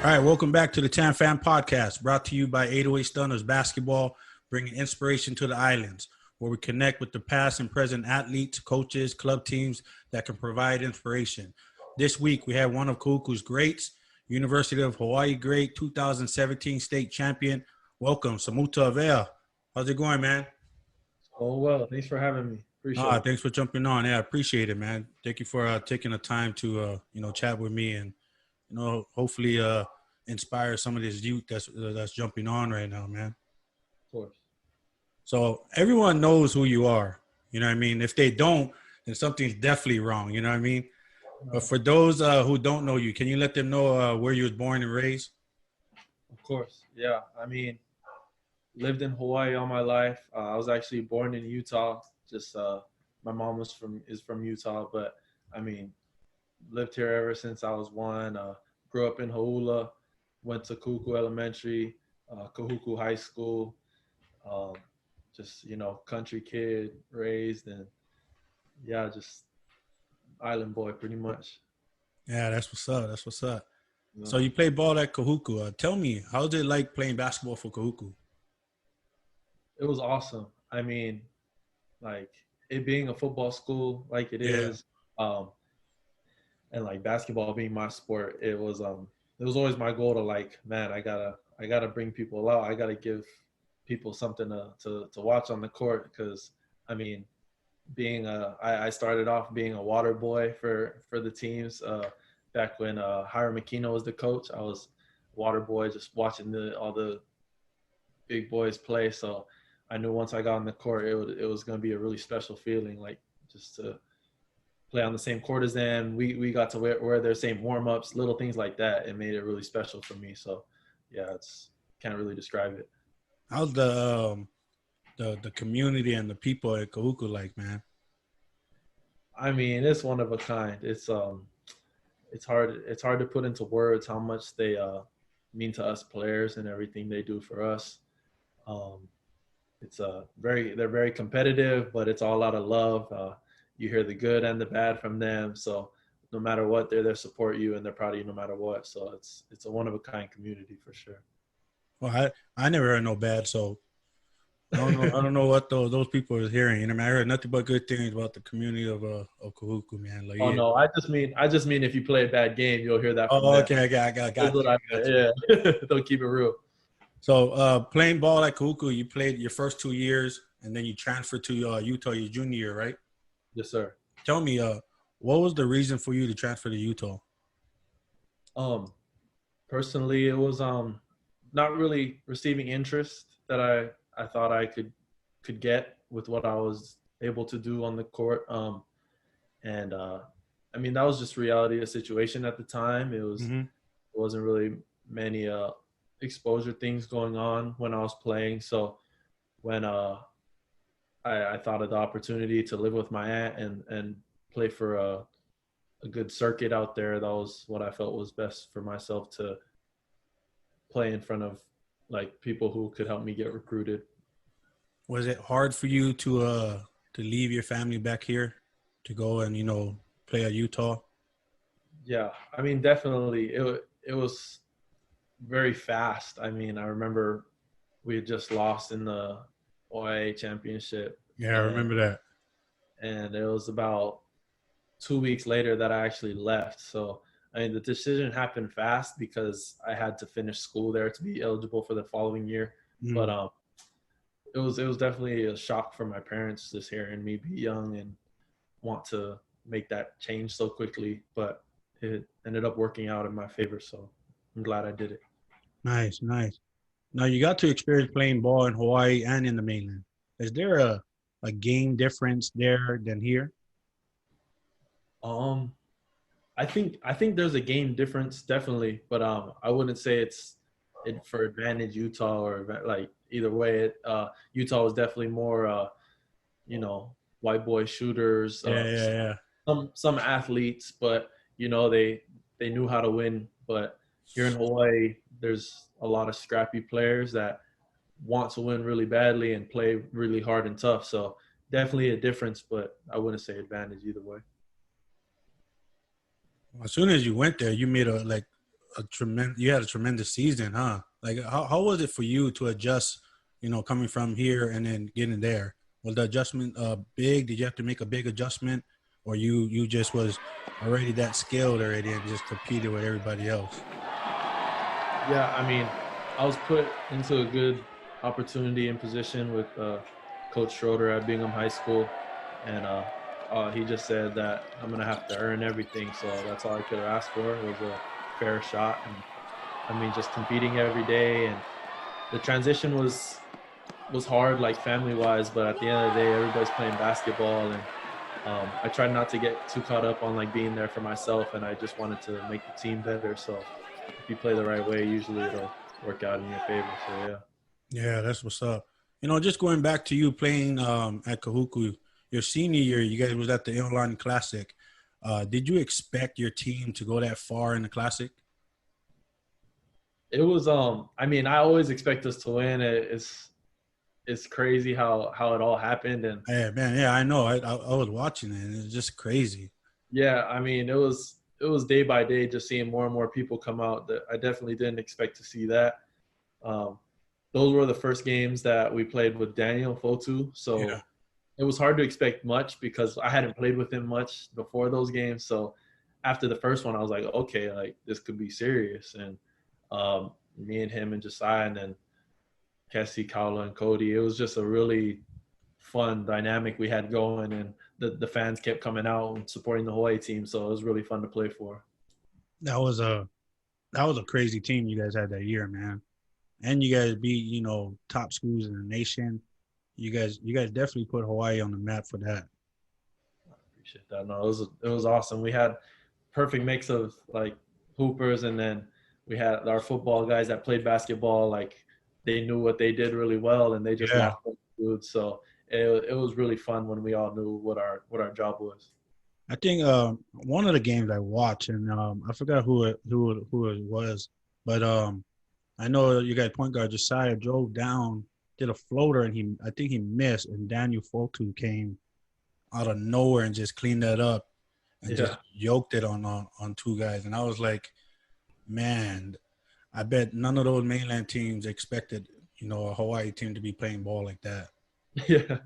All right, welcome back to the Tamfam podcast, brought to you by 808 Stunners Basketball, bringing inspiration to the islands, where we connect with the past and present athletes, coaches, club teams that can provide inspiration. This week, we have one of Kahuku's greats, University of Hawaii great, 2017 state champion. Welcome, Samuta Avea. How's it going, man? Oh, well, thanks for having me. Appreciate it. Thanks for jumping on. Yeah, I appreciate it, man. Thank you for taking the time to, chat with me and, hopefully inspire some of this youth that's jumping on right now, man. Of course. So everyone knows who you are. You know what I mean? If they don't, then something's definitely wrong. You know what I mean? But for those who don't know you, can you let them know where you was born and raised? Of course. Yeah. I mean, lived in Hawaii all my life. I was actually born in Utah. Just my mom is from Utah, but I mean, lived here ever since I was one. Grew up in Hauula, went to Kahuku Elementary, Kahuku High School. Just country kid, raised, and yeah, just island boy pretty much. Yeah, that's what's up. That's what's up. Yeah. So you play ball at Kahuku. Tell me, how's it like playing basketball for Kahuku? It was awesome. I mean, like it being a football school like it is, and like basketball being my sport, it was always my goal to like, man, I gotta bring people out. I gotta give people something to watch on the court, because I mean, I started off being a water boy for the teams back when Hiram Makino was the coach. I was water boy, just watching all the big boys play. So I knew once I got on the court, it was going to be a really special feeling, like just to play on the same court as them. We got to wear their same warm-ups, little things like that. It made it really special for me. So yeah, can't really describe it. How's the community and the people at Kahuku like, man? I mean, it's one of a kind. It's hard to put into words how much they mean to us players and everything they do for us. They're very competitive, but it's all out of love. You hear the good and the bad from them. So no matter what, they're there to support you, and they're proud of you no matter what. So it's a one of a kind community for sure. Well, I never heard no bad, so I don't know what those people are hearing. You know, I mean, I heard nothing but good things about the community of Kahuku, man. Like, no, I just mean if you play a bad game, you'll hear that from them. Okay, I got you. Yeah, don't keep it real. So playing ball at Kahuku, you played your first 2 years, and then you transferred to Utah your junior year, right? Yes, sir. Tell me, what was the reason for you to transfer to Utah? Personally, it was not really receiving interest that I thought I could get with what I was able to do on the court. And I mean, that was just reality of the situation at the time. It wasn't really many exposure things going on when I was playing. So when I thought of the opportunity to live with my aunt and play for a good circuit out there, that was what I felt was best for myself, to play in front of like people who could help me get recruited. Was it hard for you to leave your family back here to go and play at Utah? Yeah, I mean, definitely. It was very fast. I mean, I remember we had just lost in the OIA championship. Yeah, I remember that. And it was about 2 weeks later that I actually left. So I mean, the decision happened fast because I had to finish school there to be eligible for the following year. Mm. But it was definitely a shock for my parents just hearing me be young and want to make that change so quickly. But it ended up working out in my favor, so I'm glad I did it. Nice. Now you got to experience playing ball in Hawaii and in the mainland. Is there a game difference there than here? I think there's a game difference, definitely, but I wouldn't say it's for advantage Utah or like either way. Utah was definitely more, white boy shooters. Yeah. Some athletes, but they knew how to win. But here in Hawaii, there's a lot of scrappy players that want to win really badly and play really hard and tough. So definitely a difference, but I wouldn't say advantage either way. As soon as you went there, you made a you had a tremendous season, huh? Like how was it for you to adjust, coming from here and then getting there? Was the adjustment big? Did you have to make a big adjustment, or you just was already that skilled already and just competed with everybody else? Yeah, I mean, I was put into a good opportunity and position with Coach Schroeder at Bingham High School, and he just said that I'm gonna have to earn everything. So that's all I could have asked for was a fair shot. And I mean, just competing every day, and the transition was hard, like family wise. But at the end of the day, everybody's playing basketball, and I tried not to get too caught up on like being there for myself, and I just wanted to make the team better. So if you play the right way, usually it'll work out in your favor. So yeah. Yeah, that's what's up. Just going back to you playing at Kahuku, your senior year, you guys was at the Inline Classic. Did you expect your team to go that far in the Classic? It was I mean, I always expect us to win. It's crazy how it all happened. And Yeah, man. Yeah, I know. I was watching it, and it's just crazy. yeah, I mean, it was day by day just seeing more and more people come out that I definitely didn't expect to see that. Um, those were the first games that we played with Daniel Fotu. Yeah. So it was hard to expect much because I hadn't played with him much before those games. So after the first one, I was like, okay, like this could be serious. And me and him and Josiah and then Kessie, Kaula, and Cody, it was just a really fun dynamic we had going. And the fans kept coming out and supporting the Hawaii team. So it was really fun to play for. That was a crazy team you guys had that year, man. And you guys beat, top schools in the nation. You guys definitely put Hawaii on the map for that. Appreciate that. No, it was awesome. We had perfect mix of like hoopers, and then we had our football guys that played basketball. Like they knew what they did really well, and they just Yeah. locked up the dudes. So it was really fun when we all knew what our job was. I think one of the games I watched, and I forgot who it was, but I know you guys point guard Josiah drove down, did a floater, and I think he missed, and Daniel Fotu came out of nowhere and just cleaned that up and just Yeah, yoked it on two guys. And I was like, man, I bet none of those mainland teams expected, a Hawaii team to be playing ball like that. yeah.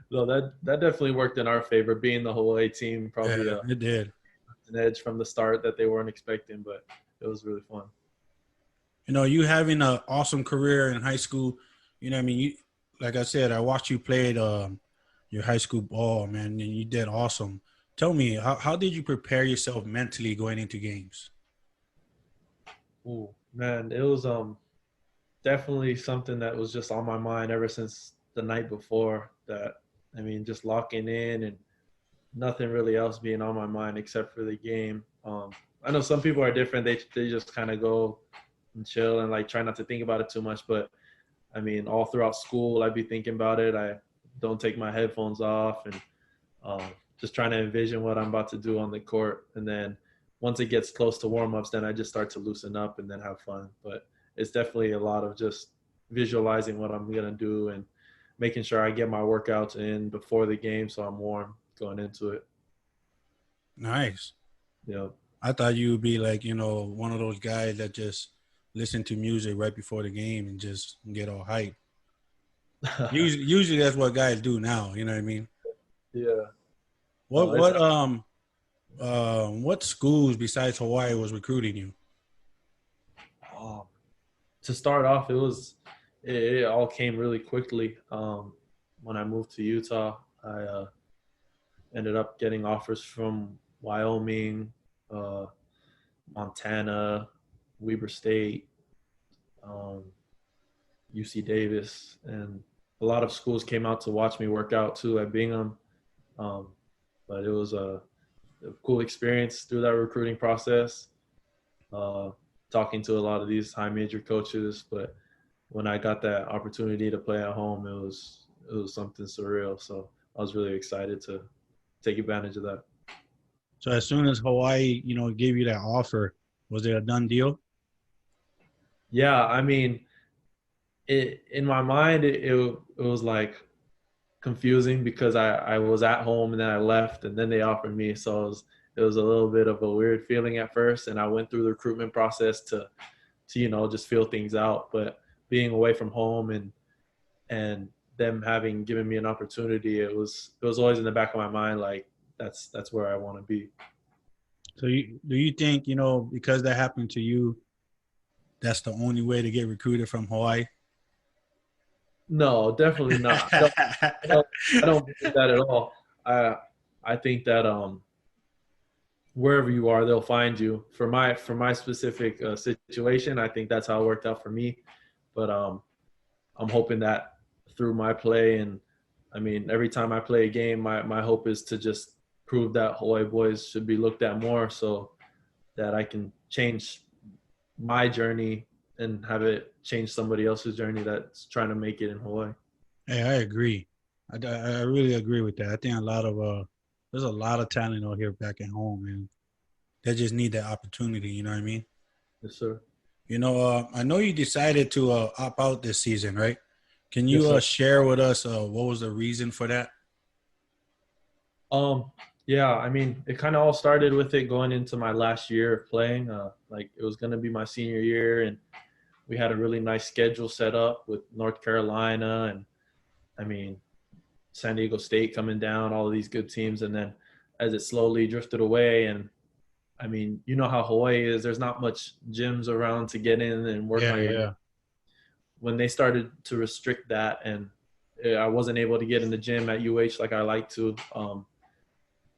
No, that definitely worked in our favor. Being the Hawaii team, probably Yeah, it did. an edge from the start that they weren't expecting, but it was really fun. You having an awesome career in high school. I mean, like I said, I watched you played your high school ball, man, and you did awesome. Tell me, how did you prepare yourself mentally going into games? Ooh, man, it was definitely something that was just on my mind ever since the night before. That I mean, just locking in and nothing really else being on my mind except for the game. I know some people are different. They just kind of go and chill and like try not to think about it too much. But I mean, all throughout school, I'd be thinking about it. I don't take my headphones off and um, just trying to envision what I'm about to do on the court. And then once it gets close to warm-ups, then I just start to loosen up and then have fun. But it's definitely a lot of just visualizing what I'm gonna do and making sure I get my workouts in before the game so I'm warm going into it. Nice. Yeah. I thought you would be like, one of those guys that just listen to music right before the game and just get all hyped. Usually that's what guys do now. You know what I mean? Yeah. What No, it's what what schools besides Hawaii was recruiting you? um, to start off, it all came really quickly. When I moved to Utah, I ended up getting offers from Wyoming, uh, Montana, Weber State, um, UC Davis, and a lot of schools came out to watch me work out too at Bingham. Um, but it was a cool experience through that recruiting process. Uh, Talking to a lot of these high major coaches, but when I got that opportunity to play at home, it was something surreal. So I was really excited to take advantage of that. So as soon as Hawaii, gave you that offer, was it a done deal? Yeah, I mean, it in my mind it was like confusing because I was at home and then I left and then they offered me, so it was a little bit of a weird feeling at first, and I went through the recruitment process to just feel things out. But being away from home and them having given me an opportunity, it was always in the back of my mind, like that's where I want to be. So do you think, because that happened to you, that's the only way to get recruited from Hawaii? No, definitely not. I don't believe that at all. I think that wherever you are, they'll find you. For my specific situation, I think that's how it worked out for me. But I'm hoping that through my play, and I mean, every time I play a game, my hope is to just prove that Hawaii boys should be looked at more, so that I can change my journey and have it change somebody else's journey that's trying to make it in Hawaii. Hey, I agree. I really agree with that. I think there's a lot of talent out here back at home, man. They just need that opportunity. You know what I mean? Yes, sir. I know you decided to opt out this season, right? Can Yes, you sir. share with us what was the reason for that? Um, yeah, I mean, it kind of all started with it going into my last year of playing. Like it was going to be my senior year, and we had a really nice schedule set up with North Carolina and I mean San Diego State coming down, all of these good teams, and then as it slowly drifted away, and I mean, you know how Hawaii is. There's not much gyms around to get in and work Yeah, on your game. yeah. When they started to restrict that, and I wasn't able to get in the gym at UH like I like to,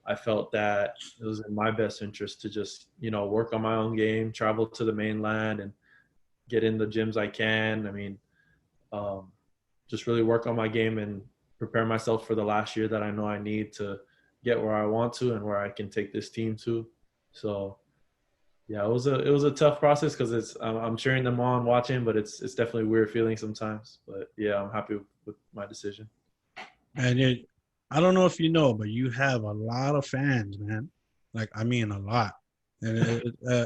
I felt that it was in my best interest to just work on my own game, travel to the mainland, and get in the gyms I can. I mean, um, just really work on my game and prepare myself for the last year that I know I need to get where I want to and where I can take this team to. So yeah, it was a tough process because I'm cheering them on, watching, but it's definitely a weird feeling sometimes. But yeah, I'm happy with my decision. And I don't know if you know, but you have a lot of fans, man. Like, I mean, a lot. And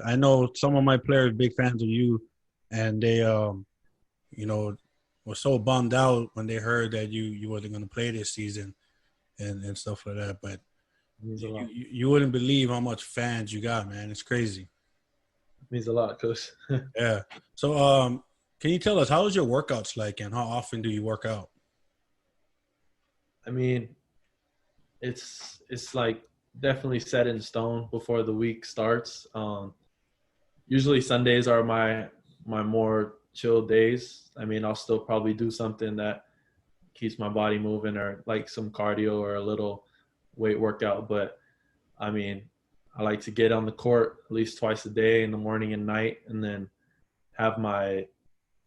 I know some of my players big fans of you, and they you know, were so bummed out when they heard that you wasn't going to play this season and stuff like that. But It means a lot. you wouldn't believe how much fans you got, man. It's crazy. It means a lot, coach. Yeah. So, can you tell us how is your workouts like, and how often do you work out? I mean, it's like definitely set in stone before the week starts. Usually Sundays are my more chill days. I mean, I'll still probably do something that keeps my body moving, or like some cardio or a little weight workout. But I mean, I like to get on the court at least twice a day, in the morning and night, and then have my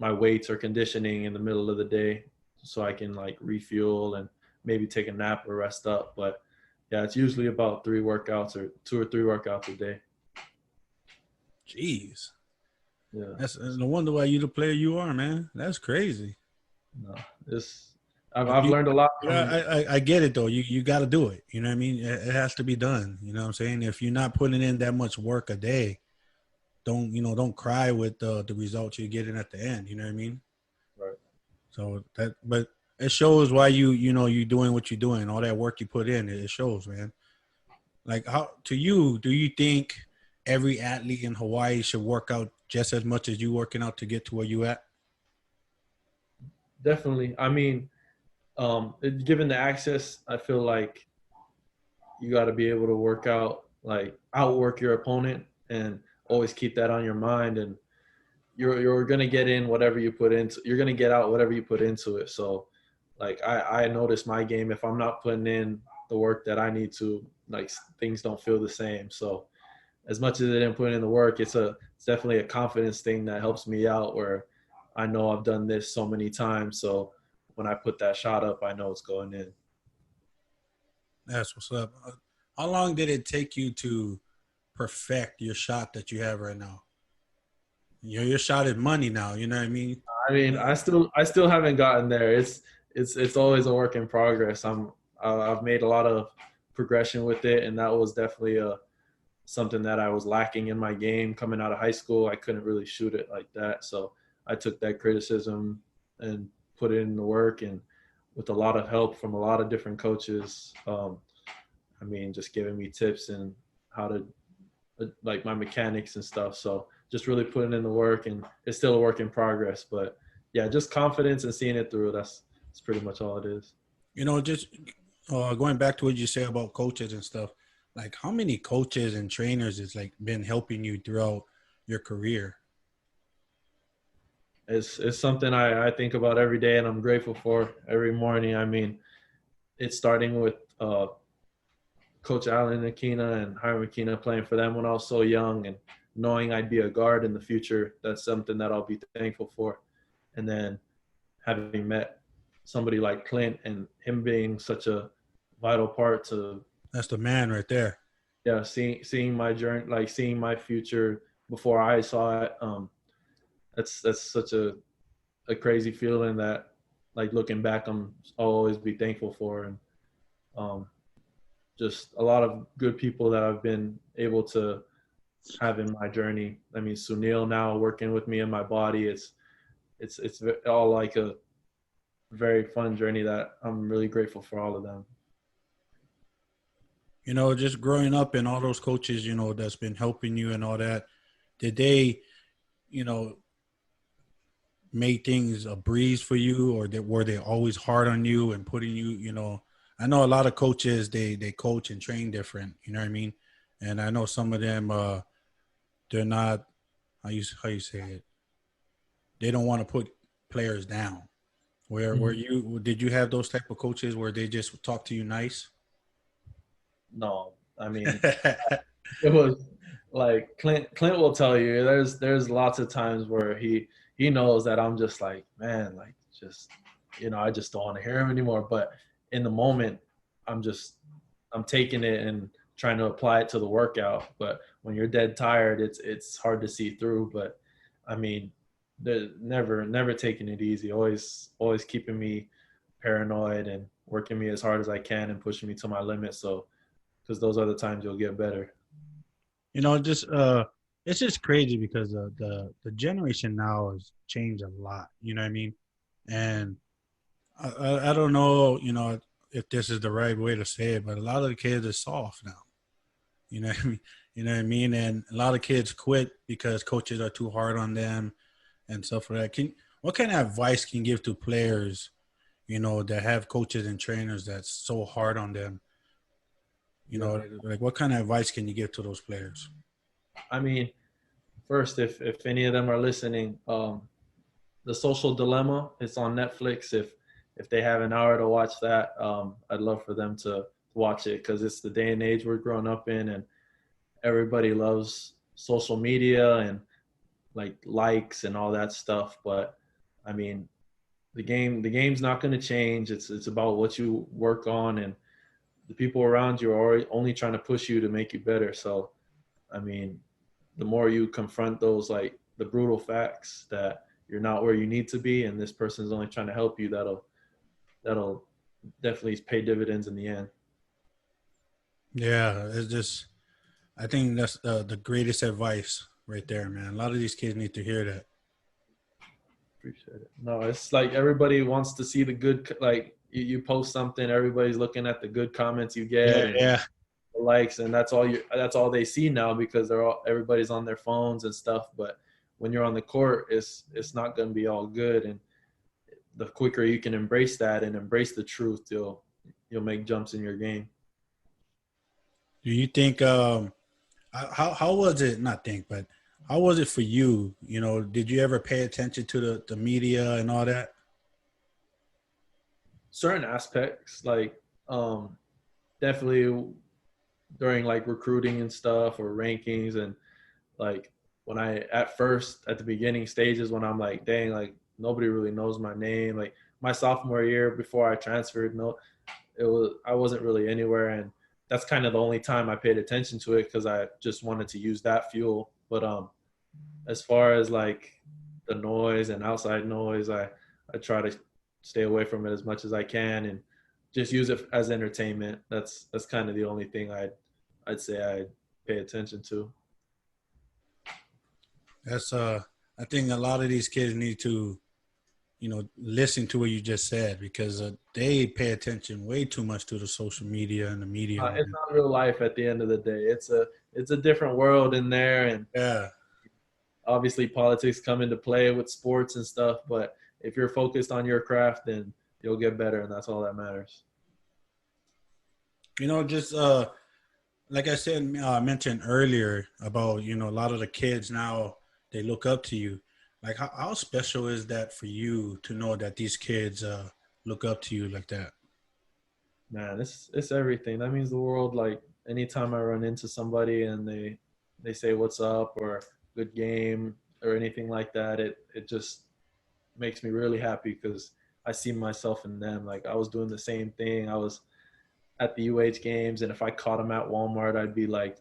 weights or conditioning in the middle of the day, so I can like refuel and maybe take a nap or rest up. But yeah, it's usually about 3 workouts or 2 or 3 workouts a day. Jeez. Yeah. That's no wonder why you the player you are, man. That's crazy. No, it's I've, But I've learned a lot yeah, from. I get it though. You got to do it. You know what I mean? It has to be done. You know what I'm saying? If you're not putting in that much work a day, don't cry with the results you're getting at the end. You know what I mean? Right. So but it shows why you doing what you're doing. All that work you put in, it shows, man. Like, how to you? Do you think every athlete in Hawaii should work out just as much as you working out to get to where you at? Definitely. I mean, given the access, I feel like you got to be able to work out, like outwork your opponent, and always keep that on your mind. And you're gonna get in whatever you put into. You're gonna get out whatever you put into it. So, like I notice my game, if I'm not putting in the work that I need to, like things don't feel the same. So as much as I didn't put in the work, it's definitely a confidence thing that helps me out, where I know I've done this so many times. So when I put that shot up, I know it's going in. That's what's up. How long did it take you to perfect your shot that you have right now? Your shot is money now. You know what I mean? I mean, I still haven't gotten there. It's always a work in progress. I've made a lot of progression with it, and that was definitely something that I was lacking in my game coming out of high school. I couldn't really shoot it like that, so I took that criticism and put it in the work, and with a lot of help from a lot of different coaches. I mean, just giving me tips and how to like my mechanics and stuff. So just really putting in the work, and it's still a work in progress. But yeah, just confidence and seeing it through. That's pretty much all it is. Just going back to what you say about coaches and stuff, like how many coaches and trainers has like been helping you throughout your career? It's something I think about every day, and I'm grateful for every morning. I mean, it's starting with Coach Allen Aquina and Hiram Aquina, playing for them when I was so young, and knowing I'd be a guard in the future. That's something that I'll be thankful for. And then having met somebody like Clint and him being such a vital part to, That's the man right there. yeah, seeing my journey, like seeing my future before I saw it. That's such a crazy feeling that, like, looking back, I'll always be thankful for. And um, just a lot of good people that I've been able to have in my journey. I mean, Sunil now working with me in my body. It's all like a very fun journey that I'm really grateful for all of them. Just growing up and all those coaches, that's been helping you and all that, did they, you know, make things a breeze for you, or were they always hard on you and putting you, I know a lot of coaches, they coach and train different, you know what I mean? And I know some of them, they're not, how you say it? They don't want to put players down. Did you have those type of coaches where they just talk to you nice? No, I mean, it was like Clint will tell you there's lots of times where he knows that I'm just like, man, like, just, I just don't want to hear him anymore. But in the moment, I'm taking it and trying to apply it to the workout. But when you're dead tired, it's hard to see through. But I mean, they're never taking it easy. Always keeping me paranoid and working me as hard as I can and pushing me to my limit. So, because those are the times you'll get better. Just it's just crazy because the generation now has changed a lot. You know what I mean? And I don't know, if this is the right way to say it, but a lot of the kids are soft now. You know what I mean? You know what I mean? And a lot of kids quit because coaches are too hard on them and stuff like that. What kind of advice can you give to players, that have coaches and trainers that's so hard on them? Like what kind of advice can you give to those players? I mean, first, if any of them are listening, The Social Dilemma, it's on Netflix. If they have an hour to watch that, I'd love for them to watch it, because it's the day and age we're growing up in, and everybody loves social media and like likes and all that stuff. But I mean, the game's not going to change. It's about what you work on, and the people around you are only trying to push you to make you better. So, I mean, the more you confront those, like, the brutal facts that you're not where you need to be, and this person's only trying to help you, that'll definitely pay dividends in the end. Yeah, I think that's the greatest advice right there, man. A lot of these kids need to hear that. Appreciate it. No, it's like everybody wants to see the good. Like, you post something, everybody's looking at the good comments you get Yeah, and yeah. the likes, and that's all they see now, because everybody's on their phones and stuff. But when you're on the court, it's not going to be all good. And the quicker you can embrace that and embrace the truth, you'll make jumps in your game. Do you think how was it, not think, but how was it for you? Did you ever pay attention to the media and all that? Certain aspects, like, definitely during like recruiting and stuff, or rankings, and like when at the beginning stages, when I'm like, dang, like nobody really knows my name. Like my sophomore year before I transferred, no, I wasn't really anywhere, and that's kind of the only time I paid attention to it, because I just wanted to use that fuel. But as far as like the noise and outside noise, I try to stay away from it as much as I can, and just use it as entertainment. That's kind of the only thing I'd say I pay attention to. That's I think a lot of these kids need to listen to what you just said, because they pay attention way too much to the social media and the media, It's man. not real life at the end of the day. It's a different world in there, and Yeah. obviously politics come into play with sports and stuff. But if you're focused on your craft, then you'll get better, and that's all that matters. Just like I said, mentioned earlier about, a lot of the kids now, they look up to you. Like, how special is that for you to know that these kids look up to you like that? Man, it's everything. That means the world. Like anytime I run into somebody and they say what's up or good game or anything like that, it just makes me really happy because I see myself in them. Like I was doing the same thing. I was at the UH games, and if I caught him at Walmart, I'd be like,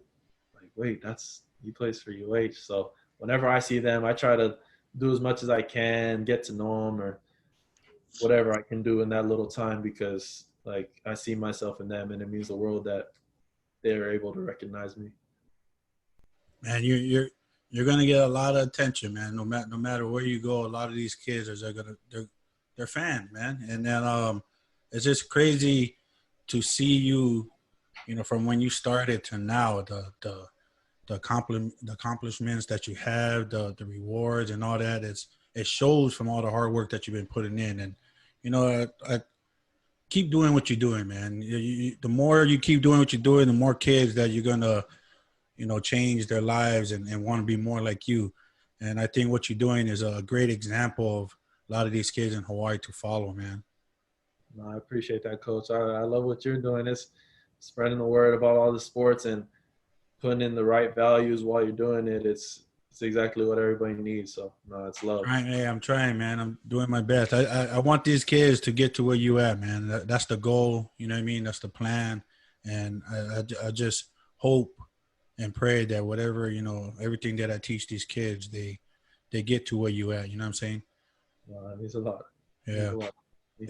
wait, that's he plays for UH. So whenever I see them, I try to do as much as I can, get to know them, or whatever I can do in that little time because like I see myself in them, and it means the world that they're able to recognize me. Man, you're gonna get a lot of attention, man. No matter where you go, a lot of these kids they're fans, man. And then it's just crazy to see you, from when you started to now, the accomplishments that you have, the rewards and all that. It shows from all the hard work that you've been putting in. And I keep doing what you're doing, man. The more you keep doing what you're doing, the more kids that you're gonna change their lives and want to be more like you. And I think what you're doing is a great example of a lot of these kids in Hawaii to follow, man. No, I appreciate that, Coach. I love what you're doing. It's spreading the word about all the sports and putting in the right values while you're doing it. It's exactly what everybody needs. So no, it's love. Hey, I'm trying, man. I'm doing my best. I want these kids to get to where you at, man. That's the goal. You know what I mean? That's the plan. And I just hope and pray that whatever, everything that I teach these kids, they get to where you at. You know what I'm saying? No, it means a lot. It means Yeah. a lot.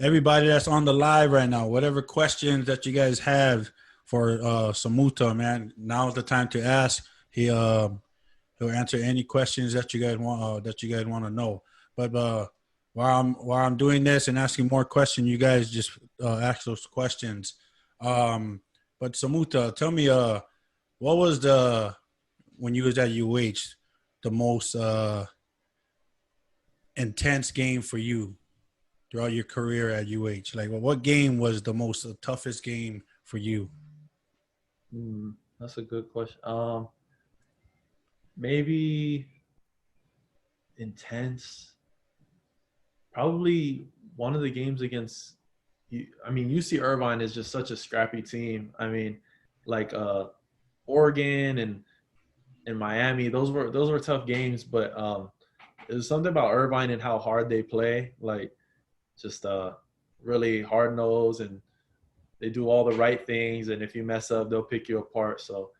Everybody that's on the live right now, whatever questions that you guys have for Samuta, man, now's the time to ask. He'll answer any questions that you guys want to know. But while I'm doing this and asking more questions, you guys just ask those questions. But Samuta, tell me, what was when you was at UH, the most intense game for you throughout your career at UH? Like, what game was the most toughest game for you? That's a good question. Maybe intense. Probably one of the games against. I mean, UC Irvine is just such a scrappy team. I mean, like Oregon and Miami. Those were tough games, but there's something about Irvine and how hard they play. Like just really hard nosed, and they do all the right things. And if you mess up, they'll pick you apart. So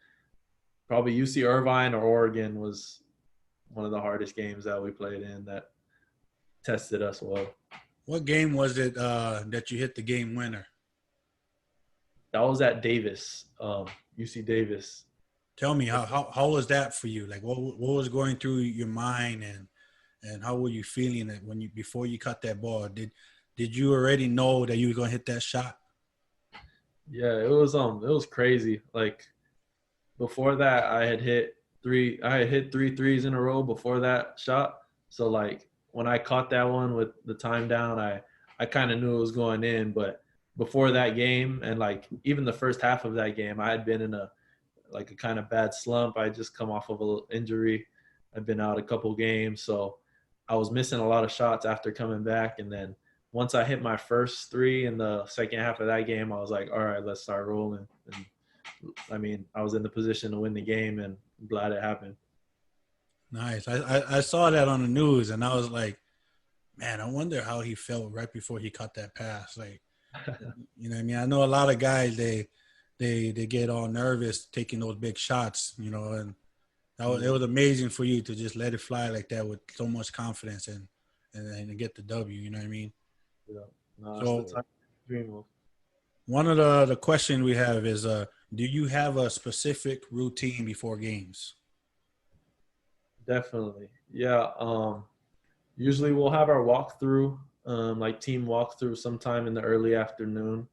probably UC Irvine or Oregon was one of the hardest games that we played in that tested us well. What game was it that you hit the game winner? That was at Davis, UC Davis. Tell me how was that for you? Like, what was going through your mind, and how were you feeling it when before you cut that ball? Did you already know that you were gonna hit that shot? Yeah, it was crazy. Like before that, I had hit three threes in a row before that shot. So like when I caught that one with the time down, I kind of knew it was going in. But before that game, and like even the first half of that game, I had been in a kind of bad slump. I had just come off of a little injury. I'd been out a couple games, so I was missing a lot of shots after coming back. And then once I hit my first three in the second half of that game, I was like, all right, let's start rolling. And I mean, I was in the position to win the game, and I'm glad it happened. Nice. I saw that on the news, and I was like, man, I wonder how he felt right before he caught that pass. Like, you know what I mean? I know a lot of guys, they get all nervous taking those big shots, and it was amazing for you to just let it fly like that with so much confidence and get the W. You know what I mean? Yeah. No, that's So the time to dream of. one of the questions we have is, do you have a specific routine before games? Definitely. Yeah. Usually we'll have our walkthrough like team walkthrough sometime in the early afternoon.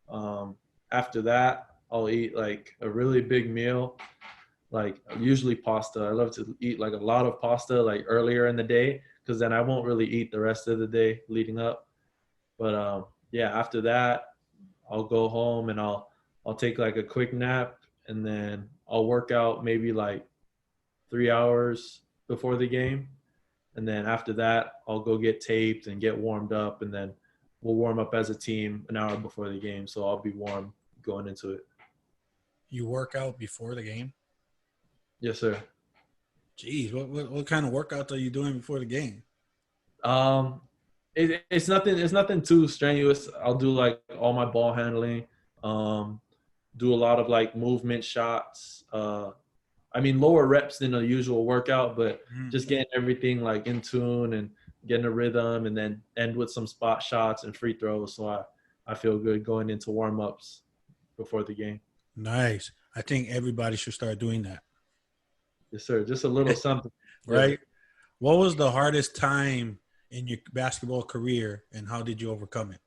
Um, After that, I'll eat like a really big meal, like usually pasta. I love to eat like a lot of pasta like earlier in the day because then I won't really eat the rest of the day leading up. But yeah, after that, I'll go home and I'll take like a quick nap and then I'll work out maybe like 3 hours before the game. And then after that, I'll go get taped and get warmed up. And then we'll warm up as a team an hour before the game. So I'll be warm going into it. You work out before the game? Yes, sir. Jeez, what kind of workouts are you doing before the game? Um, it's nothing. It's nothing too strenuous. I'll do like all my ball handling. Um, do a lot of like movement shots. I mean, lower reps than a usual workout, but just getting everything like in tune and getting a rhythm, and then end with some spot shots and free throws. So I feel good going into warm ups before the game. Nice. I think everybody should start doing that. Yes, sir. Just a little something. Right? Yeah. What was the hardest time in your basketball career, and how did you overcome it?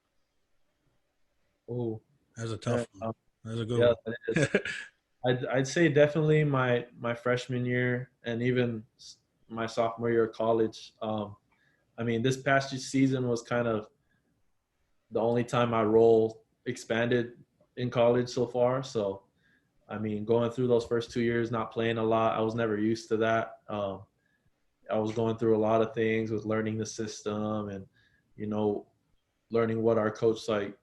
Oh, That's a tough one. That's a good yeah, one. that is. I'd say definitely my freshman year and even my sophomore year of college. I mean, this past season was kind of the only time my role expanded in college so far. So, I mean, going through those first 2 years, not playing a lot, I was never used to that. I was going through a lot of things with learning the system and, you know, learning what our coach like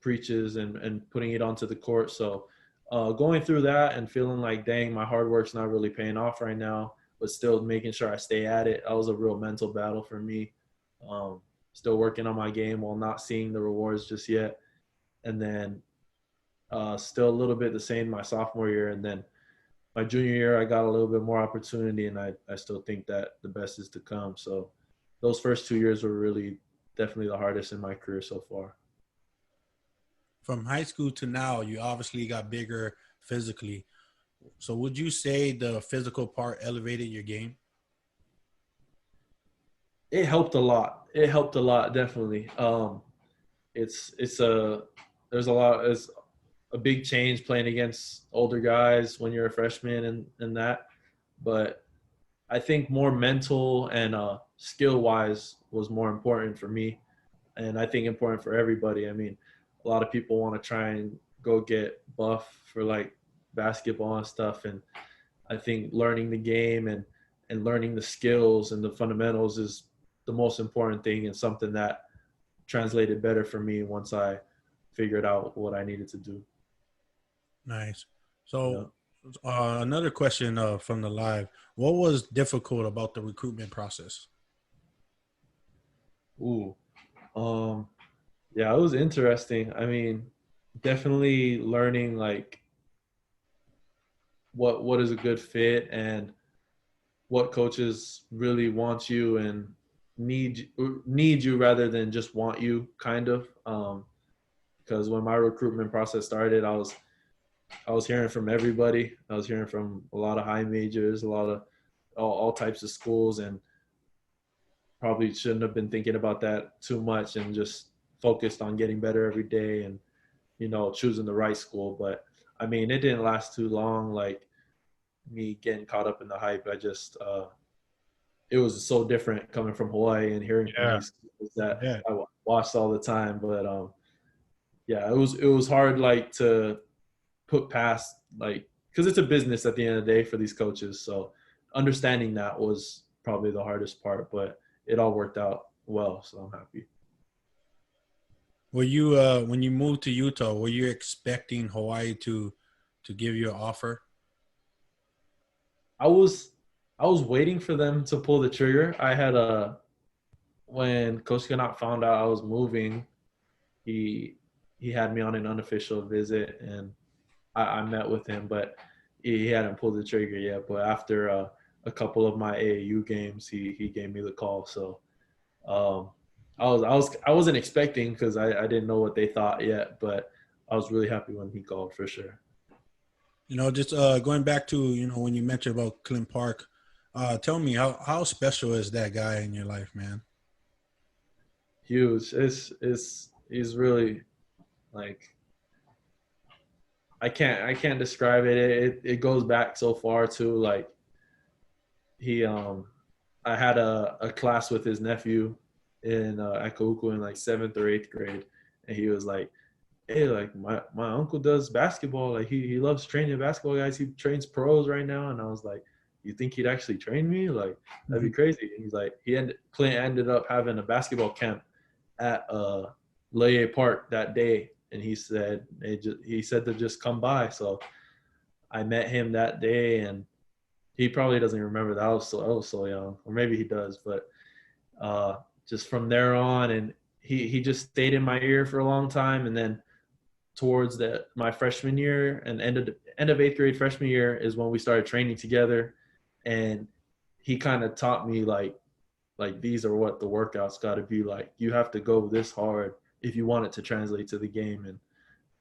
preaches and putting it onto the court. So going through that and feeling like, dang, my hard work's not really paying off right now, but still making sure I stay at it. That was a real mental battle for me. Still working on my game while not seeing the rewards just yet. And then still a little bit the same my sophomore year. And then my junior year, I got a little bit more opportunity, and I still think that the best is to come. So those first 2 years were really definitely the hardest in my career so far. From high school to now, you obviously got bigger physically. So would you say the physical part elevated your game? It helped a lot. It helped a lot, definitely. It's a there's a lot. It's a big change playing against older guys when you're a freshman and that. But I think more mental and skill wise was more important for me, and I think important for everybody. I mean, a lot of people want to try and go get buff for like basketball and stuff, and I think learning the game and learning the skills and the fundamentals is the most important thing, and something that translated better for me once I figured out what I needed to do. Nice. So another question from the live. What was difficult about the recruitment process? Ooh, yeah, it was interesting. I mean, definitely learning like what is a good fit and what coaches really want you and need you rather than just want you, kind of. Because when my recruitment process started, I was hearing from everybody. I was hearing from a lot of high majors, a lot of all types of schools, and probably shouldn't have been thinking about that too much and just focused on getting better every day and, you know, choosing the right school. But I mean, it didn't last too long. Like me getting caught up in the hype, I just it was so different coming from Hawaii and hearing from Yeah. these schools that Yeah. I watched all the time. But yeah, it was hard like to put past, like, because it's a business at the end of the day for these coaches. So understanding that was probably the hardest part, but it all worked out well. So I'm happy. Were you when you moved to Utah, were you expecting Hawaii to give you an offer? I was I was waiting for them to pull the trigger. I had a When Coach Ganot found out I was moving, he he had me on an unofficial visit, and I met with him, but he hadn't pulled the trigger yet. But after a couple of my AAU games, he gave me the call. So um, I wasn't expecting because I didn't know what they thought yet, but I was really happy when he called for sure. You know, just going back to, you know, when you mentioned about Clint Park, tell me how special is that guy in your life, man? huge. He's really like I can't describe it. It goes back so far too. Like he I had a class with his nephew in Akauku in like 7th or 8th grade, and he was like, "Hey, like my uncle does basketball. Like he loves training basketball guys. He trains pros right now." And I was like, "You think he'd actually train me? Like that'd be crazy." And he's like, Clint ended up having a basketball camp at Leye Park that day, and he said to just come by. So I met him that day, and he probably doesn't remember that. I was so young, or maybe he does, but just from there on, and he just stayed in my ear for a long time, and then towards my freshman year and end of 8th grade freshman year is when we started training together, and he kind of taught me like these are what the workouts got to be like. You have to go this hard if you want it to translate to the game, and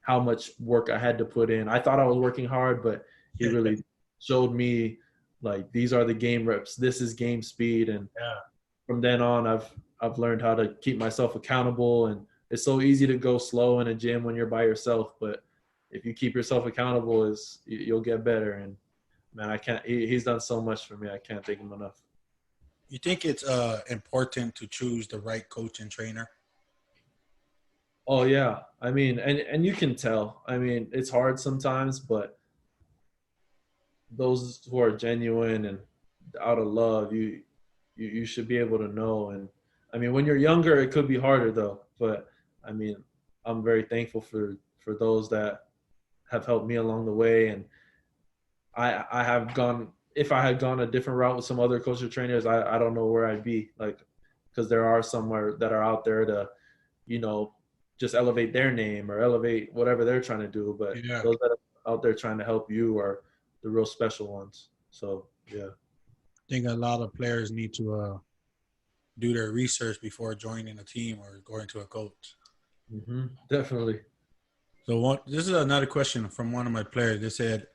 how much work I had to put in. I thought I was working hard, but he really showed me like these are the game reps. This is game speed, and from then on, I've learned how to keep myself accountable. And it's so easy to go slow in a gym when you're by yourself, but if you keep yourself accountable, you'll get better. And man, I can't. He's done so much for me. I can't thank him enough. You think it's important to choose the right coach and trainer? Oh yeah, I mean, and you can tell. I mean, it's hard sometimes, but those who are genuine and out of love, you should be able to know. And I mean, when you're younger, it could be harder though. But I mean, I'm very thankful for those that have helped me along the way. And I have gone. If I had gone a different route with some other coach or trainers, I don't know where I'd be. Like, because there are somewhere that are out there to, you know, just elevate their name or elevate whatever they're trying to do. But those that are out there trying to help you are the real special ones. So yeah. I think a lot of players need to do their research before joining a team or going to a coach. Definitely. So this is another question from one of my players. They said,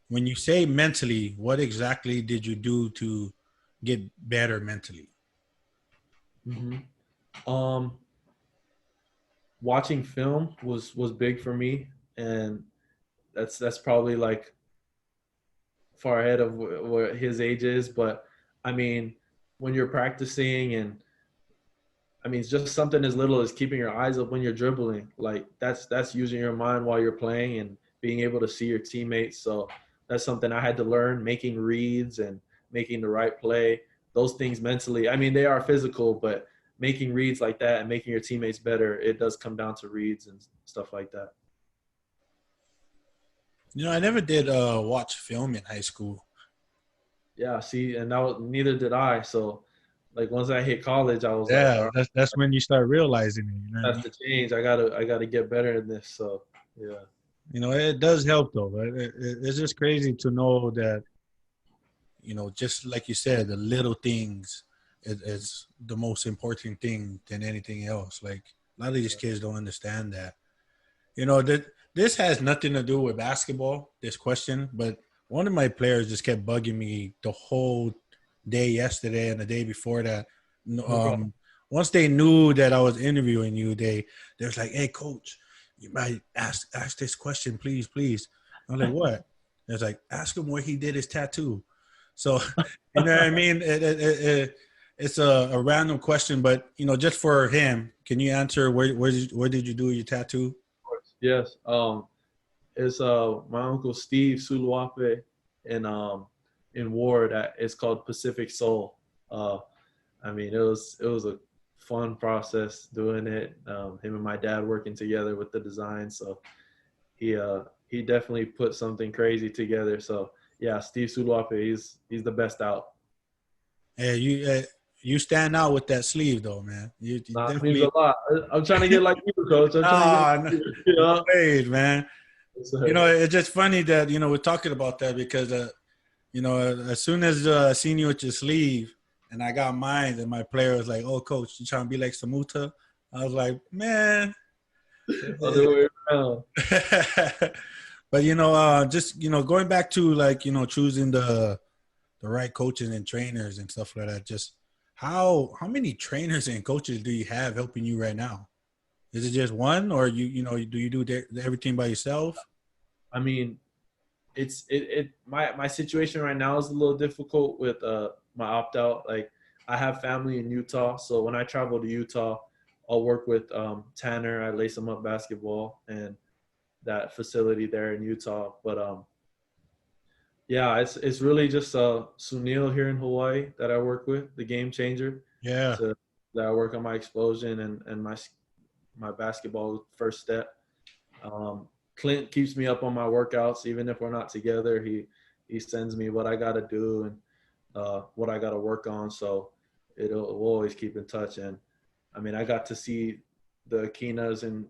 when you say mentally, what exactly did you do to get better mentally? Watching film was big for me, and that's probably like far ahead of what his age is. But I mean, when you're practicing, and I mean, it's just something as little as keeping your eyes up when you're dribbling. Like that's using your mind while you're playing and being able to see your teammates. So that's something I had to learn, making reads and making the right play. Those things mentally, I mean, they are physical, but making reads like that and making your teammates better, it does come down to reads and stuff like that. You know, I never did watch film in high school. Yeah, see, and neither did I. So, like once I hit college, I was Yeah, like, all right, that's when you start realizing it. You know what I mean? that's the change. I gotta get better in this. So, yeah. You know, it does help though. It's just crazy to know that, you know, just like you said, the little things is the most important thing than anything else. Like a lot of these kids don't understand that. You know, that this has nothing to do with basketball, this question, but one of my players just kept bugging me the whole day yesterday and the day before that. Once they knew that I was interviewing you, they was like, "Hey, coach, you might ask this question, please, please." I'm like, "What?" It's like, "Ask him where he did his tattoo." So, you know what I mean? It's a random question, but you know, just for him, can you answer where did you do your tattoo? Yes. It's my uncle Steve Suluape in Ward. It's called Pacific Soul. I mean, it was a fun process doing it. Him and my dad working together with the design. So he definitely put something crazy together. So yeah, Steve Suluape, he's the best out. Hey, you stand out with that sleeve though, man. You That means definitely. a lot. I'm trying to get like you, coach. I'm trying to get like you, No way, man. So, You know, it's just funny that, you know, we're talking about that because, you know, as soon as I seen you with your sleeve and I got mine, and my player was like, "Oh, coach, you trying to be like Samuta?" I was like, man. other way around. But, you know, just, you know, going back to like, you know, choosing the right coaches and trainers and stuff like that. Just how many trainers and coaches do you have helping you right now? Is it just one, or do you do everything by yourself? I mean, my situation right now is a little difficult with my opt out. Like I have family in Utah, so when I travel to Utah, I'll work with Tanner at Lace 'em Up Basketball and that facility there in Utah. But yeah, it's really just Sunil here in Hawaii that I work with, the game changer. Yeah. To that I work on my explosion and my basketball first step. Clint keeps me up on my workouts, even if we're not together. He sends me what I got to do and what I got to work on. So we'll always keep in touch. And I mean, I got to see the Akinas in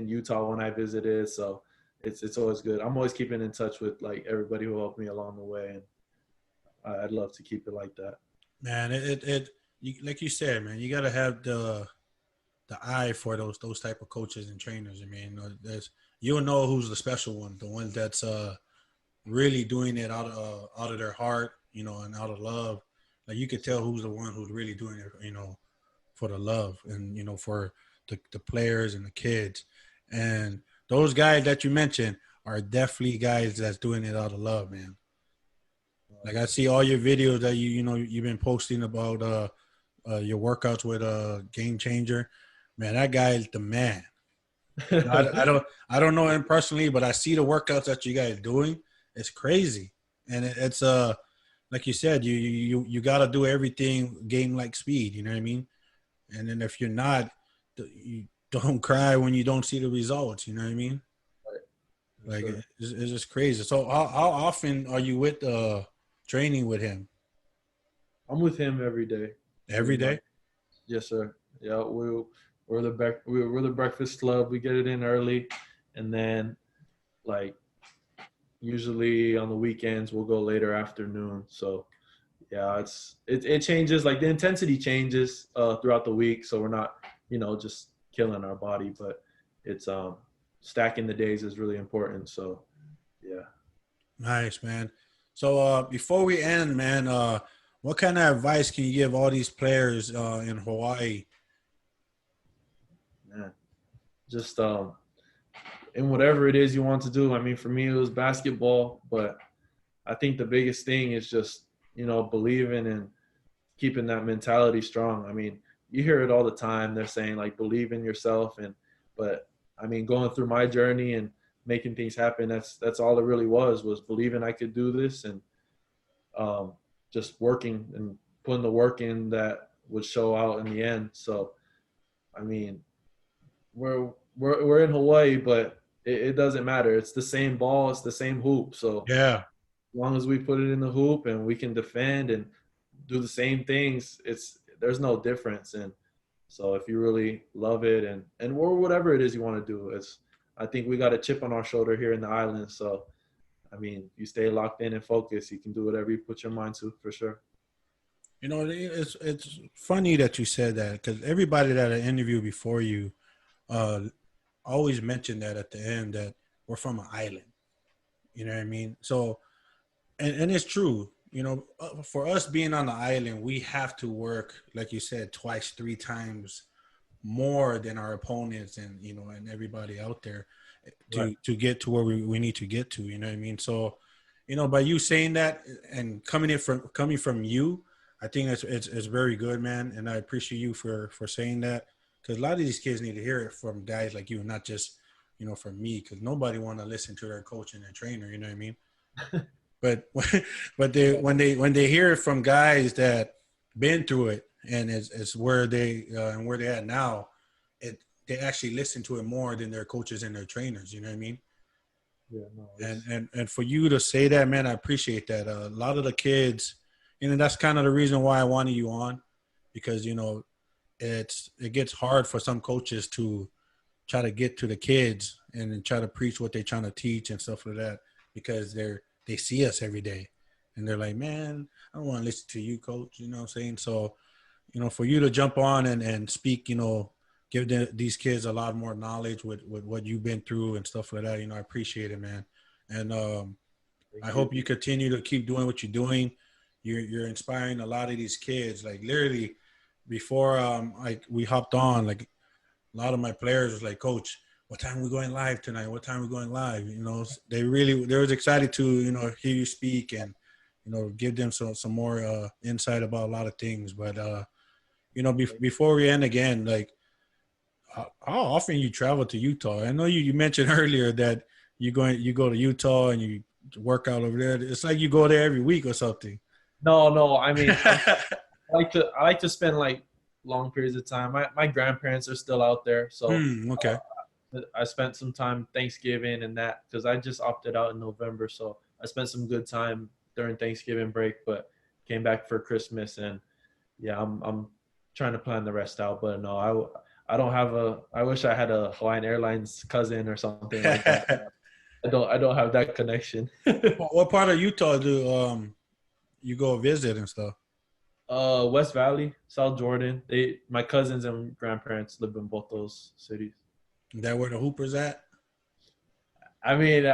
Utah when I visited, so it's always good. I'm always keeping in touch with like everybody who helped me along the way, and I'd love to keep it like that. Man, like you said, man, you got to have the eye for those type of coaches and trainers. I mean, you'll know who's the special one, the one that's really doing it out of their heart, and out of love. Like you could tell who's the one who's really doing it, for the love and for the players and the kids. And those guys that you mentioned are definitely guys that's doing it out of love, man. Like I see all your videos that you've been posting about your workouts with Game Changer. Man, that guy is the man. I don't know him personally, but I see the workouts that you guys doing. It's crazy, and it's like you said, you got to do everything game like speed. You know what I mean? And then if you're not, you don't cry when you don't see the results. You know what I mean? Like Sure. it's just crazy. So how often are you with training with him? I'm with him every day, pretty Every much. day? Yes, sir. Yeah, we're the breakfast club. We get it in early, and then like usually on the weekends we'll go later afternoon. So yeah, it changes. Like the intensity changes throughout the week, so we're not just killing our body, but it's stacking the days is really important. So yeah. Nice, man. So before we end, man, what kind of advice can you give all these players in Hawaii? Man, just in whatever it is you want to do. I mean, for me it was basketball, but I think the biggest thing is just believing and keeping that mentality strong. I mean, you hear it all the time. They're saying like believe in yourself, but I mean, going through my journey and making things happen, that's all it really was believing I could do this and just working and putting the work in that would show out in the end. So, I mean, we're in Hawaii, but it doesn't matter. It's the same ball, it's the same hoop. So Yeah. as long as we put it in the hoop and we can defend and do the same things, there's no difference. And so if you really love it and or whatever it is you want to do, I think we got a chip on our shoulder here in the island. So I mean, you stay locked in and focused, you can do whatever you put your mind to, for sure. It's funny that you said that because everybody that I interviewed before you uh, always mentioned that at the end that we're from an island. You know what I mean? So, and it's true. For us being on the island, we have to work, like you said, twice, three times more than our opponents and everybody out there Right. to get to where we need to get to. You know what I mean? So, by you saying that and coming from you, I think it's very good, man. And I appreciate you for saying that because a lot of these kids need to hear it from guys like you, not just from me, because nobody want to listen to their coach and their trainer. You know what I mean? But when they hear it from guys that been through it and it's where they and where they're at now, they actually listen to it more than their coaches and their trainers. You know what I mean? Yeah, no, And for you to say that, man, I appreciate that. A lot of the kids, that's kind of the reason why I wanted you on, because it gets hard for some coaches to try to get to the kids and then try to preach what they're trying to teach and stuff like that because they see us every day and they're like, man, I don't want to listen to you, coach. You know what I'm saying? So, for you to jump on and speak, give these kids a lot more knowledge with what you've been through and stuff like that. I appreciate it, man. And I thank you. hope you continue to keep doing what you're doing. you're inspiring a lot of these kids. Like literally, before like we hopped on, like a lot of my players was like, Coach, what time are we going live tonight? What time are we going live? You know, they was excited to hear you speak and give them some more insight about a lot of things. But before we end again, like how often you travel to Utah? I know you mentioned earlier that you go to Utah and you work out over there. It's like you go there every week or something. No. I mean, I like to spend like long periods of time. My grandparents are still out there, so Okay. I spent some time Thanksgiving and that because I just opted out in November, so I spent some good time during Thanksgiving break, but came back for Christmas and yeah, I'm trying to plan the rest out. But no, I don't have a. I wish I had a Hawaiian Airlines cousin or something like that. I don't have that connection. What part of Utah do you go visit and stuff? West Valley, South Jordan. My cousins and grandparents live in both those cities. Is that where the Hoopers at? I mean,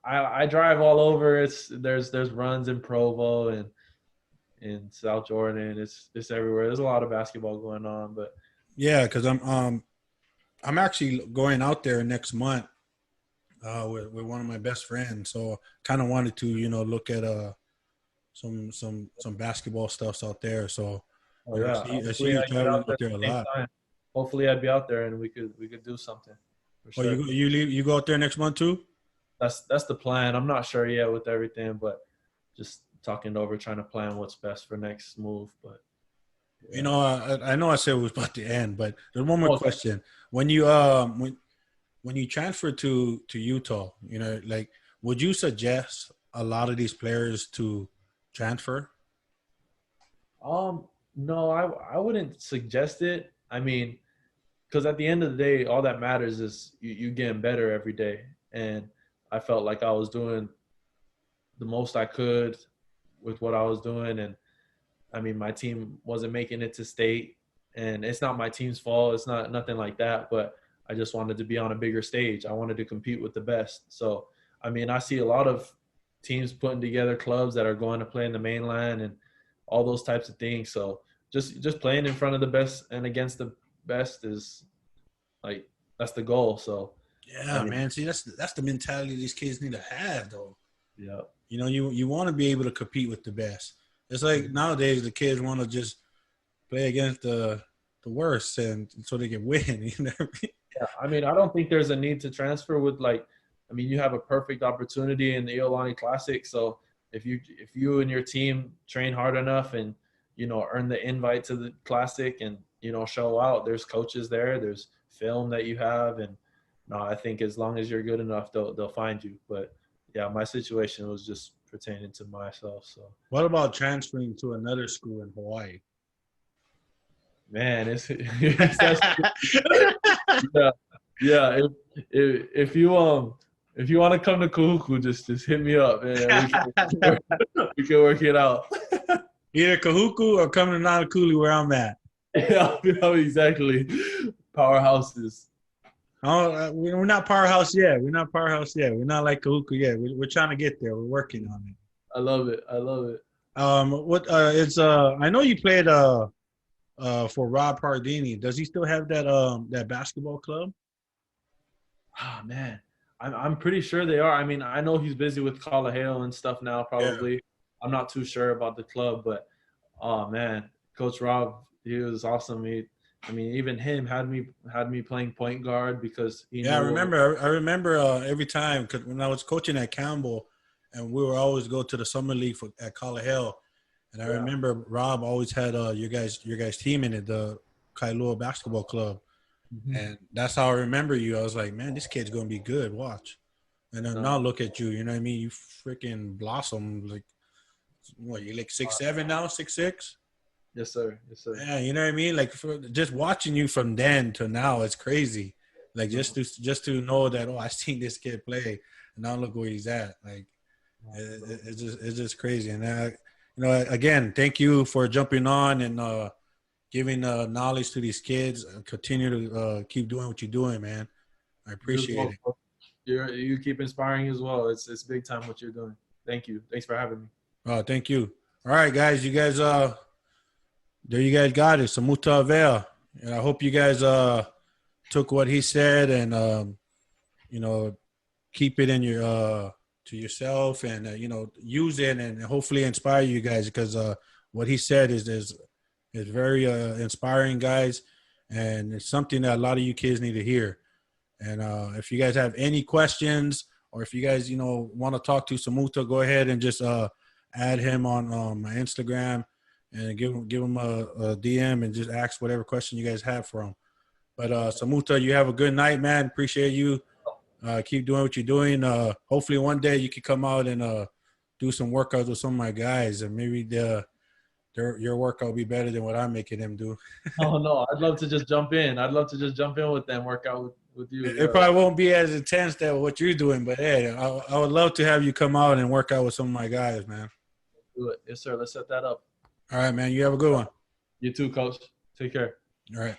I drive all over. There's runs in Provo and in South Jordan. It's everywhere. There's a lot of basketball going on, but Yeah, because I'm actually going out there next month with one of my best friends. So kind of wanted to look at some basketball stuffs out there. So oh yeah, I see hopefully you I get traveling out there out at there a the same lot. time. Hopefully I'd be out there and we could do something for Oh, sure. you go out there next month too? That's the plan. I'm not sure yet with everything, but just talking it over, trying to plan what's best for next move. But yeah. I know I said it was about to end, but there's one more Okay. question. When you when you transfer to Utah, like would you suggest a lot of these players to transfer? Um, no, I wouldn't suggest it. I mean, because at the end of the day, all that matters is you getting better every day. And I felt like I was doing the most I could with what I was doing. And I mean, my team wasn't making it to state, and it's not my team's fault. It's not nothing like that. But I just wanted to be on a bigger stage. I wanted to compete with the best. So, I mean, I see a lot of teams putting together clubs that are going to play in the mainland and all those types of things. So, just playing in front of the best and against the best is like that's the goal. So, I Yeah, mean, man. See, that's the mentality these kids need to have, though. yeah. You want to be able to compete with the best. It's like nowadays the kids want to just play against the worst and so they can win. You know what I mean? Yeah, I mean, I don't think there's a need to transfer with like, I mean, you have a perfect opportunity in the Iolani Classic. So if you and your team train hard enough and earn the invite to the Classic and show out, there's coaches there, there's film that you have, and no, I think as long as you're good enough, they'll find you. But yeah, my situation was just pertaining to myself. So What about transferring to another school in Hawaii? man, it's that's yeah. Yeah, if you want to come to Kahuku, just hit me up, man. We can work it out. Either Kahuku or come to Nanakuli where I'm at. Yeah, exactly. Powerhouses. Oh, we're not powerhouse yet. We're not powerhouse yet. We're not like Kahuku yet. We're trying to get there. We're working on it. I love it. I love it. What it's I know you played for Rob Pardini. Does he still have that basketball club? Oh man, I'm pretty sure they are. I mean, I know he's busy with Kalaheo and stuff now. Yeah. Probably. I'm not too sure about the club, but oh man, Coach Rob, he was awesome. I mean, even him had me playing point guard because he Yeah, I knew. remember. I remember every time because when I was coaching at Campbell, and we were always go to the summer league at Colorado, and I Yeah. remember Rob always had your guys team in it, the Kailua Basketball Club, Mhm. and that's how I remember you. I was like, man, this kid's gonna be good. Watch, and then No. now look at you. You know what I mean? You freaking blossom like what? You like 6'7" now, 6'6"? Yes, sir. Yes, sir. Yeah, you know what I mean. Like just watching you from then to now, it's crazy. Like No, just to know that I seen this kid play, and now look where he's at. Like no, it's just crazy. And again, thank you for jumping on and giving knowledge to these kids. And continue to keep doing what you're doing, man. I you as appreciate well, it. bro. You keep inspiring as well. It's big time what you're doing. Thank you. Thanks for having me. Thank you. All right, guys. You guys, there you guys got it. Samuta Avea. And I hope you guys took what he said and you know, keep it in your to yourself and use it and hopefully inspire you guys because what he said is very inspiring, guys, and it's something that a lot of you kids need to hear. And if you guys have any questions or if you guys want to talk to Samuta, go ahead and just add him on my Instagram and give him a DM and just ask whatever question you guys have for him. But Samuta, you have a good night, man. Appreciate you. Keep doing what you're doing. Hopefully one day you can come out and do some workouts with some of my guys, and maybe your workout will be better than what I'm making them do. Oh no, I'd love to just jump in. I'd love to just jump in with them, work out with you. It probably won't be as intense as what you're doing, but hey, I would love to have you come out and work out with some of my guys, man. Do it. Yes, sir. Let's set that up. All right, man. You have a good one. You too, coach. Take care. All right.